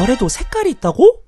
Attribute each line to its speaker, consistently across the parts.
Speaker 1: 별에도 색깔이 있다고?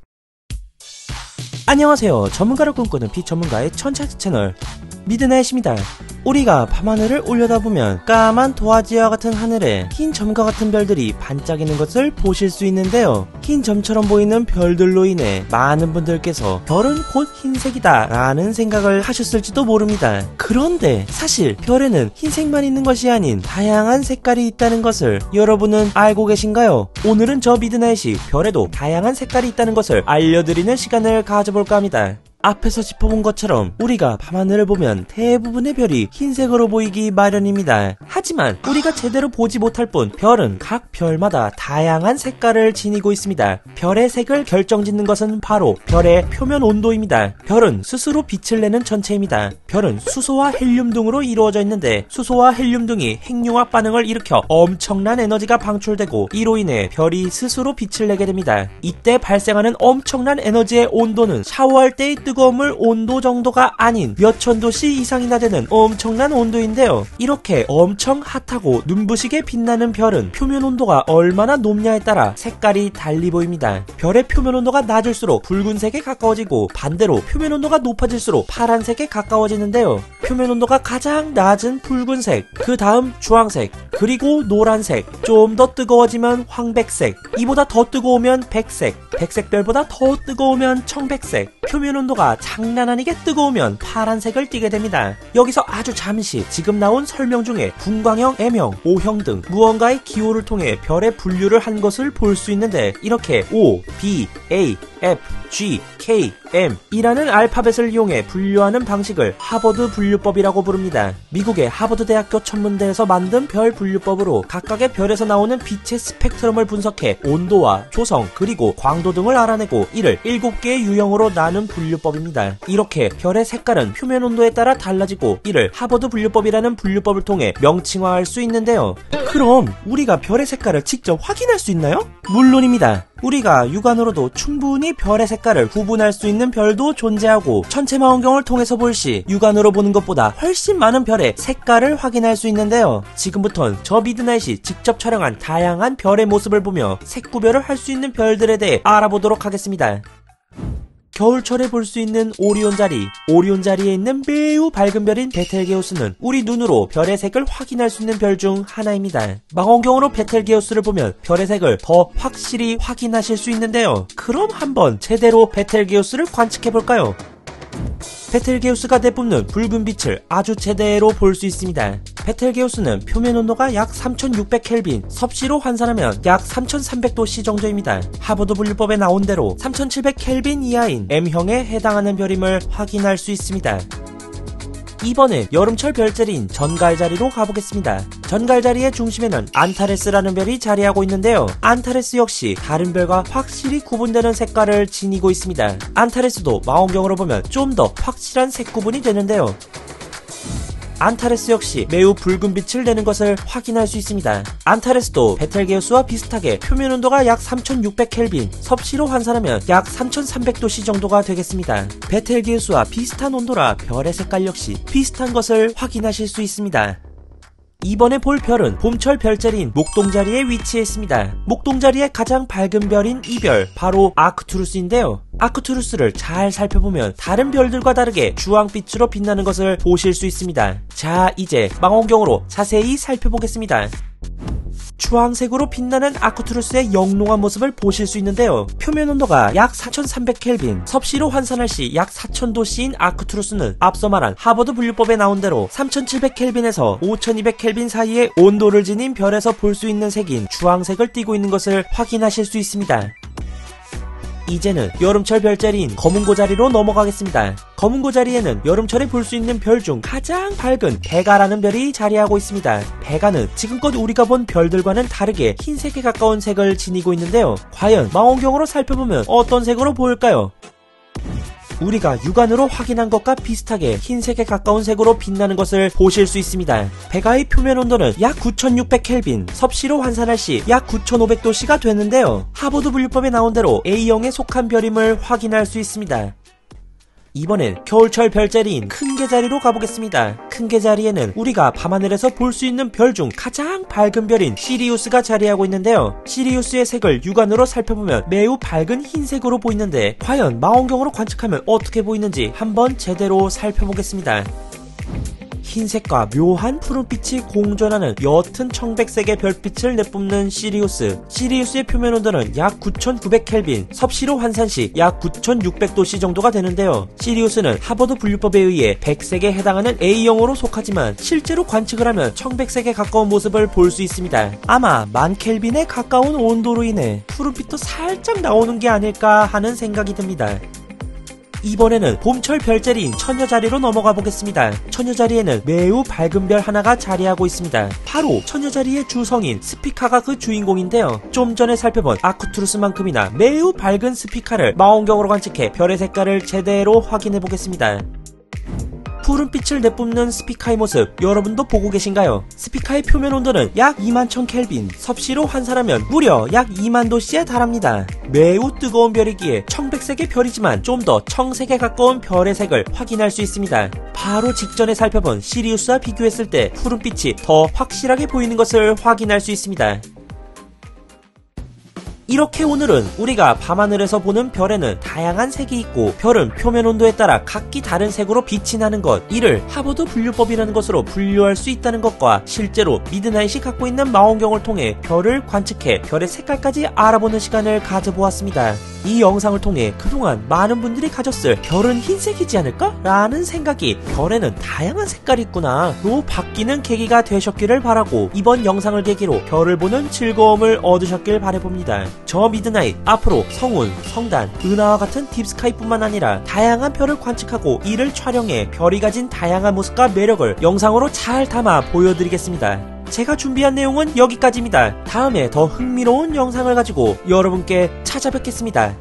Speaker 1: 안녕하세요. 전문가를 꿈꾸는 비전문가의 천차지 채널 미드나잇입니다. 우리가 밤하늘을 올려다보면 까만 도화지와 같은 하늘에 흰 점과 같은 별들이 반짝이는 것을 보실 수 있는데요. 흰 점처럼 보이는 별들로 인해 많은 분들께서 별은 곧 흰색이다 라는 생각을 하셨을지도 모릅니다. 그런데 사실 별에는 흰색만 있는 것이 아닌 다양한 색깔이 있다는 것을 여러분은 알고 계신가요? 오늘은 저 미드나잇이 별에도 다양한 색깔이 있다는 것을 알려드리는 시간을 가져볼까 합니다. 앞에서 짚어본 것처럼 우리가 밤하늘을 보면 대부분의 별이 흰색으로 보이기 마련입니다. 하지만 우리가 제대로 보지 못할 뿐 별은 각 별마다 다양한 색깔을 지니고 있습니다. 별의 색을 결정짓는 것은 바로 별의 표면 온도입니다. 별은 스스로 빛을 내는 전체입니다. 별은 수소와 헬륨 등으로 이루어져 있는데 수소와 헬륨 등이 핵융합 반응을 일으켜 엄청난 에너지가 방출되고 이로 인해 별이 스스로 빛을 내게 됩니다. 이때 발생하는 엄청난 에너지의 온도는 샤워할 때의 뜨거움을 온도 정도가 아닌 몇천 도씨 이상이나 되는 엄청난 온도인데요. 이렇게 엄청 핫하고 눈부시게 빛나는 별은 표면 온도가 얼마나 높냐에 따라 색깔이 달리 보입니다. 별의 표면 온도가 낮을수록 붉은색에 가까워지고 반대로 표면 온도가 높아질수록 파란색에 가까워지는데요. 표면 온도가 가장 낮은 붉은색, 그 다음 주황색, 그리고 노란색, 좀 더 뜨거워지면 황백색, 이보다 더 뜨거우면 백색, 백색별보다 더 뜨거우면 청백색, 표면 온도가 장난 아니게 뜨거우면 파란색을 띠게 됩니다. 여기서 아주 잠시 지금 나온 설명 중에 분광형, M형, O형 등 무언가의 기호를 통해 별의 분류를 한 것을 볼 수 있는데 이렇게 O, B, A, F, G, K, M 이라는 알파벳을 이용해 분류하는 방식을 하버드 분류법이라고 부릅니다. 미국의 하버드 대학교 천문대에서 만든 별 분류법으로 각각의 별에서 나오는 빛의 스펙트럼을 분석해 온도와 조성 그리고 광도 등을 알아내고 이를 7개의 유형으로 나눈 분류법입니다. 이렇게 별의 색깔은 표면 온도에 따라 달라지고 이를 하버드 분류법이라는 분류법을 통해 명칭화할 수 있는데요. 그럼 우리가 별의 색깔을 직접 확인할 수 있나요? 물론입니다. 우리가 육안으로도 충분히 별의 색깔을 구분할 수 있는 별도 존재하고 천체망원경을 통해서 볼 시 육안으로 보는 것보다 훨씬 많은 별의 색깔을 확인할 수 있는데요. 지금부턴 저 미드나잇이 직접 촬영한 다양한 별의 모습을 보며 색 구별을 할 수 있는 별들에 대해 알아보도록 하겠습니다. 겨울철에 볼 수 있는 오리온 자리. 오리온 자리에 있는 매우 밝은 별인 베텔게우스는 우리 눈으로 별의 색을 확인할 수 있는 별 중 하나입니다. 망원경으로 베텔게우스를 보면 별의 색을 더 확실히 확인하실 수 있는데요. 그럼 한번 제대로 베텔게우스를 관측해볼까요? 베텔게우스가 내뿜는 붉은 빛을 아주 제대로 볼 수 있습니다. 베텔게우스는 표면 온도가 약 3600켈빈, 섭씨로 환산하면 약 3300도씨 정도입니다. 하버드 분류법에 나온 대로 3700켈빈 이하인 M형에 해당하는 별임을 확인할 수 있습니다. 이번엔 여름철 별자리인 전갈자리로 가보겠습니다. 전갈자리의 중심에는 안타레스라는 별이 자리하고 있는데요. 안타레스 역시 다른 별과 확실히 구분되는 색깔을 지니고 있습니다. 안타레스도 망원경으로 보면 좀 더 확실한 색 구분이 되는데요. 안타레스 역시 매우 붉은 빛을 내는 것을 확인할 수 있습니다. 안타레스도 베텔게우스와 비슷하게 표면 온도가 약 3600켈빈, 섭씨로 환산하면 약 3300도씨 정도가 되겠습니다. 베텔게우스와 비슷한 온도라 별의 색깔 역시 비슷한 것을 확인하실 수 있습니다. 이번에 볼 별은 봄철 별자리인 목동자리에 위치해 있습니다. 목동자리의 가장 밝은 별인 이 별, 바로 아크투루스인데요. 아크투루스를 잘 살펴보면 다른 별들과 다르게 주황빛으로 빛나는 것을 보실 수 있습니다. 자, 이제 망원경으로 자세히 살펴보겠습니다. 주황색으로 빛나는 아크투루스의 영롱한 모습을 보실 수 있는데요. 표면 온도가 약 4300켈빈, 섭씨로 환산할 시 약 4000도씨인 아크투루스는 앞서 말한 하버드 분류법에 나온 대로 3700켈빈에서 5200켈빈 사이의 온도를 지닌 별에서 볼 수 있는 색인 주황색을 띠고 있는 것을 확인하실 수 있습니다. 이제는 여름철 별자리인 검은고자리로 넘어가겠습니다. 검은고자리에는 여름철에 볼 수 있는 별 중 가장 밝은 베가라는 별이 자리하고 있습니다. 베가는 지금껏 우리가 본 별들과는 다르게 흰색에 가까운 색을 지니고 있는데요. 과연 망원경으로 살펴보면 어떤 색으로 보일까요? 우리가 육안으로 확인한 것과 비슷하게 흰색에 가까운 색으로 빛나는 것을 보실 수 있습니다. 베가의 표면 온도는 약 9600켈빈, 섭씨로 환산할 시 약 9500도씨가 되는데요. 하버드 분류법에 나온 대로 A형에 속한 별임을 확인할 수 있습니다. 이번엔 겨울철 별자리인 큰개자리로 가보겠습니다. 큰개자리에는 우리가 밤하늘에서 볼 수 있는 별 중 가장 밝은 별인 시리우스가 자리하고 있는데요. 시리우스의 색을 육안으로 살펴보면 매우 밝은 흰색으로 보이는데 과연 망원경으로 관측하면 어떻게 보이는지 한번 제대로 살펴보겠습니다. 흰색과 묘한 푸른빛이 공존하는 옅은 청백색의 별빛을 내뿜는 시리우스. 시리우스의 표면 온도는 약 9900켈빈, 섭씨로 환산시 약 9600도씨 정도가 되는데요. 시리우스는 하버드 분류법에 의해 백색에 해당하는 A형으로 속하지만 실제로 관측을 하면 청백색에 가까운 모습을 볼 수 있습니다. 아마 10,000켈빈에 가까운 온도로 인해 푸른빛도 살짝 나오는 게 아닐까 하는 생각이 듭니다. 이번에는 봄철 별자리인 처녀자리로 넘어가 보겠습니다. 처녀자리에는 매우 밝은 별 하나가 자리하고 있습니다. 바로 처녀자리의 주성인 스피카가 그 주인공인데요. 좀 전에 살펴본 아크투루스만큼이나 매우 밝은 스피카를 망원경으로 관측해 별의 색깔을 제대로 확인해 보겠습니다. 푸른빛을 내뿜는 스피카의 모습 여러분도 보고 계신가요? 스피카의 표면 온도는 약 21,000켈빈, 섭씨로 환산하면 무려 약 20,000도씨에 달합니다. 매우 뜨거운 별이기에 청백색의 별이지만 좀 더 청색에 가까운 별의 색을 확인할 수 있습니다. 바로 직전에 살펴본 시리우스와 비교했을 때 푸른빛이 더 확실하게 보이는 것을 확인할 수 있습니다. 이렇게 오늘은 우리가 밤하늘에서 보는 별에는 다양한 색이 있고 별은 표면 온도에 따라 각기 다른 색으로 빛이 나는 것, 이를 하버드 분류법이라는 것으로 분류할 수 있다는 것과 실제로 미드나잇이 갖고 있는 망원경을 통해 별을 관측해 별의 색깔까지 알아보는 시간을 가져보았습니다. 이 영상을 통해 그동안 많은 분들이 가졌을 별은 흰색이지 않을까? 라는 생각이 별에는 다양한 색깔이 있구나 로 바뀌는 계기가 되셨기를 바라고 이번 영상을 계기로 별을 보는 즐거움을 얻으셨길 바라봅니다. 저 미드나잇 앞으로 성운, 성단, 은하와 같은 딥스카이뿐만 아니라 다양한 별을 관측하고 이를 촬영해 별이 가진 다양한 모습과 매력을 영상으로 잘 담아 보여드리겠습니다. 제가 준비한 내용은 여기까지입니다. 다음에 더 흥미로운 영상을 가지고 여러분께 찾아뵙겠습니다.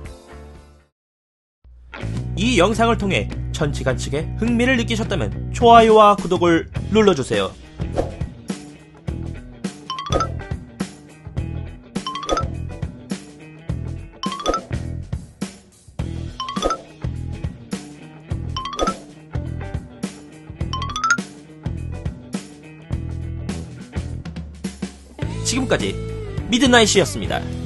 Speaker 1: 이 영상을 통해 천치 관측에 흥미를 느끼셨다면 좋아요와 구독을 눌러주세요. 지금까지 미드나잇이었습니다.